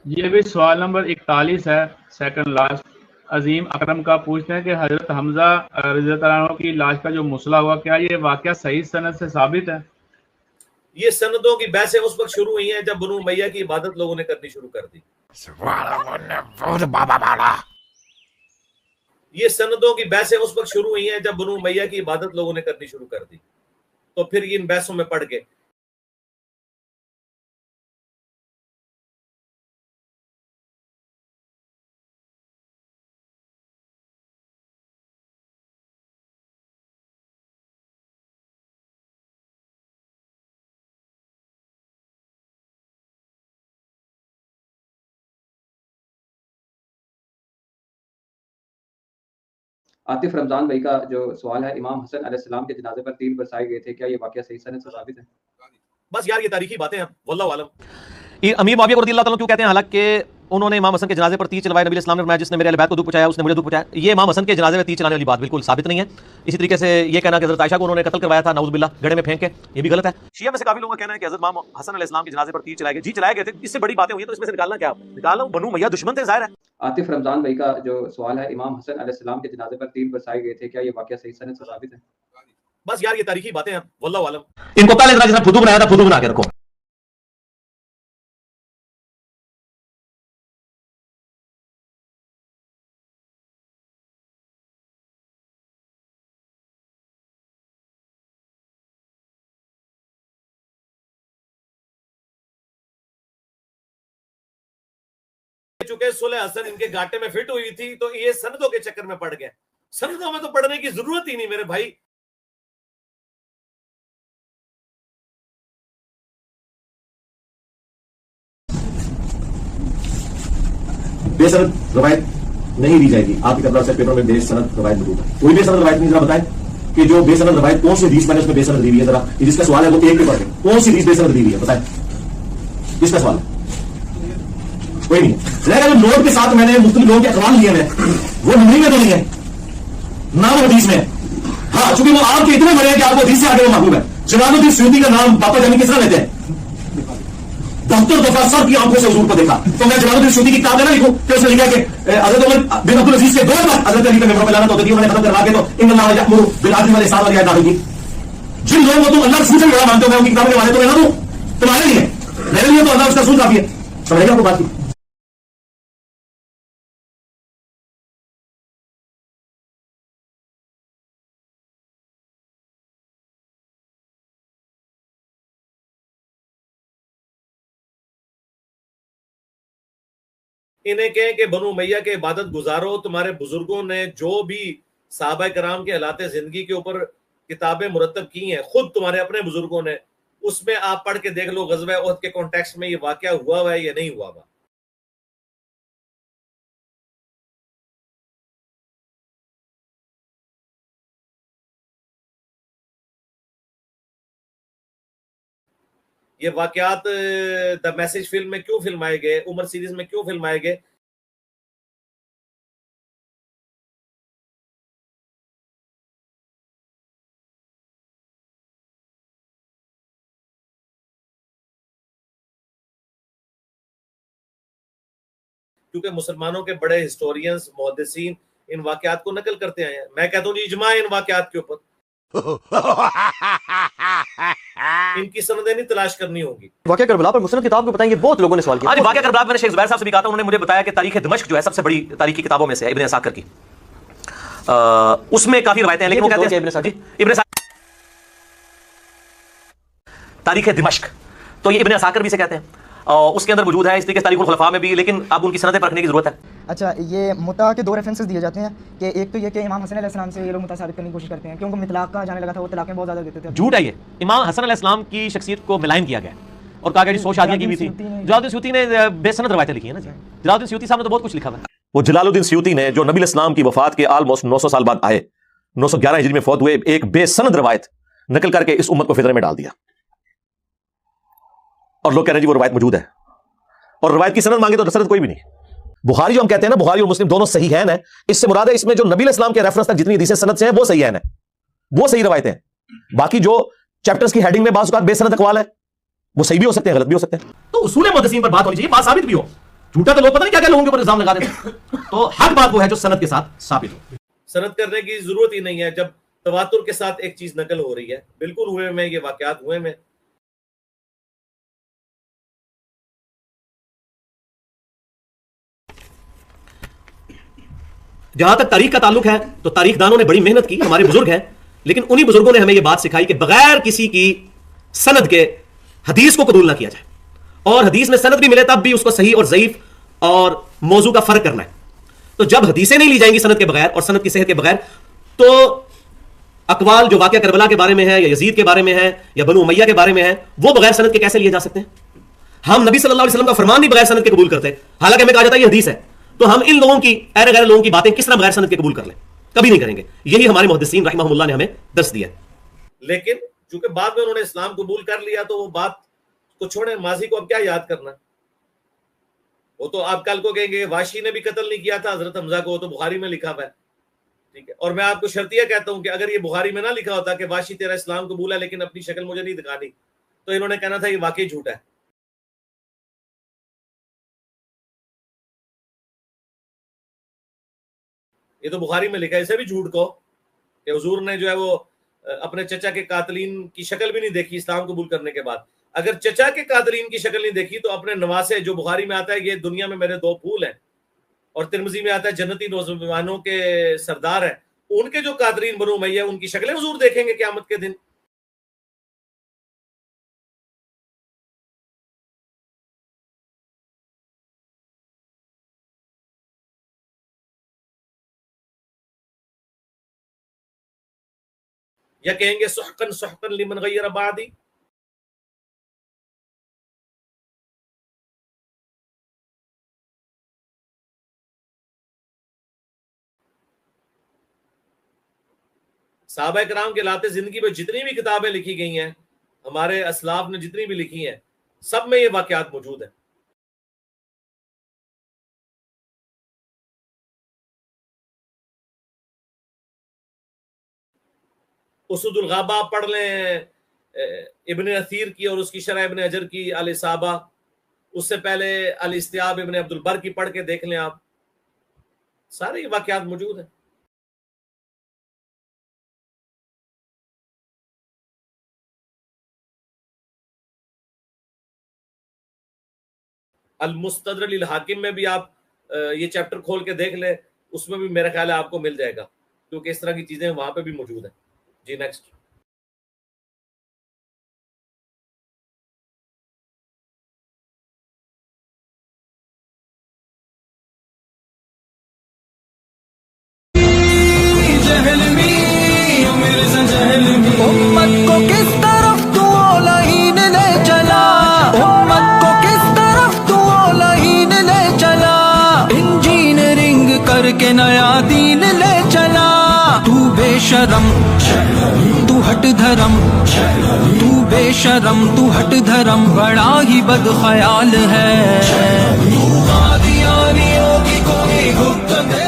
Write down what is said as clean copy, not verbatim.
ये भी सवाल नंबर 41 है, सेकंड लास्ट। अजीम अकरम का पूछते हैं कि हजरत हमजा रज़ी अल्लाह अन्हु की लाश का जो मसला हुआ, क्या ये वाकया सही सनद से साबित है? ये सनदों की बहसें उस वक्त शुरू हुई हैं जब बनु उमैया की इबादत लोगों ने करनी शुरू कर दी। ये सनदों की बहसें उस वक्त शुरू हुई हैं जब बनु उमैया की इबादत लोगों ने करनी शुरू कर दी, तो फिर इन बहसों में पड़ गए। आतिफ रमजान भाई का जो सवाल है, इमाम हसन अलैहिस्सलाम के जनाजे पर तीर बरसाए गए थे, क्या ये वाकया सही सनद से साबित है? बस यार ये तारीखी बातें हैं, वल्लाहु आलम। अमीर मुआविया को रज़ियल्लाहु अन्हु क्यों कहते हैं? हालांकि उन्होंने इमाम हसन के जनाजे पर तीर चलवाए, नबी इस्लाम ने फरमाया जिसने मेरे अहले बैत को दुख पहुंचाया उसने मुझे दुख पहुंचाया। ये इमाम हसन के जनाजे में तीर चलाने वाली बात बिल्कुल साबित नहीं है। इसी तरीके से ये कहना कि हज़रत आयशा को उन्होंने कत्ल करवाया था नाउज़ बिल्लाह गड्ढे में फेंक के, ये भी गलत है। शिया में से काफी लोगों का कहना है कि हज़रत इमाम हसन अलैहिस्सलाम के जनाजे पर तीर चलाए गए, जी चलाए गए थे। इससे बड़ी बातें हुई तो इसमें से निकालना क्या? निकालना बनु उमैया दुश्मन थे, जाहिर है। आतिफ रमजान भाई का जो सवाल है, इमाम हसन अलैहिस्सलाम के जनाजे पर तीर बरसाए गए थे, क्या ये वाकया सही सनद से साबित है? बस यार ये तारीखी बातें हैं, वल्लाहु आलम। इनको पहले जरा फुदू बनाया था, फुदू बना के रखो। चुके सुलह हसन इनके घाटे में फिट हुई थी, तो ये सनदों के चक्कर में पड़ गए। सनदों में तो पढ़ने की जरूरत ही नहीं मेरे भाई। बेसनद रवायत नहीं दी जाएगी। आपकी तरफ से पेपर में बेसनद रवायत मौजूद है, कोई बेसनद रवायत नहीं। जरा बताएं कि जो बेसनद रवायत कौन सी हदीस मैंने उसमें बेसनद दी हुई है? जरा जिसका सवाल है वो एक पेपर में कौन सी हदीस बेसनद दी हुई है बताएं, जिसका सवाल है कोई नहीं। लेकिन जो नोट के साथ मैंने मुख्तलिफ लोगों के अखबार लिए हैं वो नहीं में तो नहीं है ना, वो हदीस में है। हाँ, चूंकि वो आपके इतने बड़े हैं कि आपको हदीस से आगे वो महबूब है। जलालुद्दीन सयूती का नाम पापा जानी किस तरह लेते हैं? बहत्तर दफा सर की आंखों से हुजूर को देखा। तो मैं जलालुद्दीन सयूती की किताब है ना लिखूं कि उसने लिखा कि हजरत उमर बिन अब्दुल अजीज के दो बार हजरत अली पे मेमोर में लानत होती थी, उन्होंने खत्म करवा के तो इन अल्लाह यअमुरु बिल अदल वल इहसान वाली आयत नाज़िल की। जिन लोगों को तुम अल्लाह रसूल से बड़ा मानते हो, मैं उनकी किताबें वाले तो मैं ना दूं, तुम्हारे लिए मेरे लिए तो अल्लाह उसका रसूल काफी है। समझेगा आपको बात की? इन्हें कहें कि बनु उमैया के इबादत गुजारो, तुम्हारे बुजुर्गों ने जो भी सहाबा कराम के हालात जिंदगी के ऊपर किताबें मुरतब की हैं, खुद तुम्हारे अपने बुजुर्गों ने, उसमें आप पढ़ के देख लो गज़वा उहद के कॉन्टेक्स्ट में ये वाकया हुआ है या नहीं हुआ हुआ। ये वाकयात द मैसेज फिल्म में क्यों फिल्माए गए, उमर सीरीज में क्यों फिल्माए गए? क्योंकि मुसलमानों के बड़े हिस्टोरियंस मुहद्दिसीन इन वाकयात को नकल करते आए हैं। मैं कहता हूँ जी इजमा है इन वाकयात के ऊपर। इनकी सनदें नहीं तलाश करनी होगी। वाकया करबला पर मुसन्नद किताब को बताएंगे, बहुत लोगों ने सवाल किया। आज वाकया करबला मैंने शेख जुबैर साहब से भी कहा था, उन्होंने मुझे बताया कि तारीख दमिश्क जो है सबसे बड़ी तारीखी किताबों में से है, इब्न असाकिर की। उसमें काफी रवायतें हैं, लेकिन वो कहते हैं इब्न तारीख दिमश्क, तो ये इब्न असाकिर भी से कहते हैं और उसके अंदर मौजूद है। इस तरीके से तारीखुल खुलफा में भी, लेकिन अब उनकी सनदें परखने की जरूरत है। अच्छा, ये मुता के दो रेफरेंसेस दिए जाते हैं कि एक तो ये कि इमाम हसन अलैहिस्सलाम से ये लोग मुता साबित करने की कोशिश करते हैं कि उनको मितलाक का जाने लगा था, वो तलाक़ें बहुत ज़्यादा देते थे। झूठ है ये। इमाम हसन अलैहिस्सलाम की शख्सियत को मिलायन किया गया और कहा गया जी 100 शादियां की हुई थी। जलालुद्दीन सयूती ने बेसनद रवायतें लिखी है ना जी। जलालुद्दीन सयूती साहब ने तो बहुत कुछ लिखा है। वो जलालुद्दीन सयूती ने जो नबी इस्लाम की वफात के ऑलमोस्ट 900 साल बाद आए, 911 हिजरी में फौत हुए, एक बेसनद रवायत नकल करके इस उम्मत को फितने में डाल दिया और लोग कह रहे हैं जी वो रवायत मौजूद है। और रवायत की सनद मांगे तो सनद कोई भी नहीं। बुखारी जो हम कहते हैं ना, बुखारी और मुस्लिम दोनों सही है ना, इससे मुराद है इसमें जो नबी इस्लाम के रेफरेंस तक जितनी हदीसें सनद से हैं वो सही है ना, वो सही रवायतें हैं। बाकी जो चैप्टर्स की हेडिंग में बाज़ औक़ात बेसनद अक़वाल है वो सही भी हो सकते हैं, गलत भी हो सकते हैं। तो उसूल मुहद्दिसीन पर बात होनी चाहिए, बात साबित भी हो। झूठा तो लोग पता नहीं क्या क्या लोगों के ऊपर इल्जाम लगा रहे थे। तो हक बात वो है जो सनद के साथ साबित हो। सनद करने की जरूरत ही नहीं है जब तवातुर के साथ एक चीज नकल हो रही है। बिल्कुल हुए में, ये वाकयात हुए में। जहां तक तारीख का ताल्लुक है तो तारीखदानों ने बड़ी मेहनत की, हमारे बुजुर्ग हैं, लेकिन उन्हीं बुजुर्गों ने हमें यह बात सिखाई कि बगैर किसी की सनद के हदीस को कबूल ना किया जाए, और हदीस में सनद भी मिले तब भी उसको सही और ज़ईफ और मौजू का फर्क करना है। तो जब हदीसें नहीं ली जाएंगी सनद के बगैर और सनद की सेहत के बगैर, तो अकवाल जो वाक़या करबला के बारे में है या यजीद के बारे में है या बनु उमैया के बारे में है, वो बगैर सनद के कैसे लिए जा सकते हैं? हम नबी सल्लल्लाहु अलैहि वसल्लम का फरमान भी बगैर सनद के कबूल करते, हालांकि हमें कहा जाता है ये हदीस है। तो हम इन लोगों की, ऐरे गैर लोगों की बातें किस तरह बगैर सनद के कबूल कर लें? कभी नहीं करेंगे। यही हमारे मुहद्दिसीन रहमहुल्लाह ने हमें दर्स दिया। लेकिन चूंकि बाद में उन्होंने इस्लाम कबूल कर लिया तो वो बात को छोड़े, माजी को अब क्या याद करना? वो तो आप कल को कहेंगे वाशी ने भी कत्ल नहीं किया था हजरत हमजा को, वो तो बुखारी में लिखा हुआ है, ठीक है। और मैं आपको शर्तिया कहता हूं कि अगर ये बुखारी में ना लिखा होता कि वाशी तेरा इस्लाम कबूल है लेकिन अपनी शक्ल मुझे नहीं दिखानी, तो इन्होंने कहना था ये वाकई झूठा है। ये तो बुखारी में लिखा है, इसे भी झूठ कहो कि हुजूर ने जो है वो अपने चचा के कातलीन की शक्ल भी नहीं देखी इस्लाम कबूल करने के बाद। अगर चचा के कातलीन की शक्ल नहीं देखी तो अपने नवासे, जो बुखारी में आता है ये दुनिया में मेरे दो फूल हैं, और तिरमिजी में आता है जन्नती नौजवानों के सरदार हैं, उनके जो कातलीन बनु उमैया उनकी शक्लें हुजूर देखेंगे क़यामत के दिन। या कहेंगे सुहकन सुहकन लिमन गय्यर बादी। सहाबा किराम के लाते जिंदगी में जितनी भी किताबें लिखी गई हैं, हमारे असलाफ ने जितनी भी लिखी हैं, सब में ये वाकयात मौजूद है। उसुदुल गाबा आप पढ़ लें इब्न असीर की और उसकी शरह इब्न अजर की अल इसाबा, उससे पहले अल इस्तियाब इब्न अब्दुल बर की पढ़ के देख लें आप, सारे वाकयात मौजूद हैं। अल मुस्तदरक लिल हाकिम में भी आप ये चैप्टर खोल के देख ले, उसमें भी मेरा ख्याल है आपको मिल जाएगा, क्योंकि इस तरह की चीजें वहां पे भी मौजूद है। जी नेक्स्ट। उम्मत को किस तरफ तू लहीन ले चला, उम्मत को किस तरफ तू लहीन ले चला, इंजीनियरिंग करके नया दीन ले चला। तू बेशरम तू हट धर्म, तू बेशरम तू हट धर्म, बड़ा ही बद ख्याल है। तू कादियानियों की कोई गुफ्त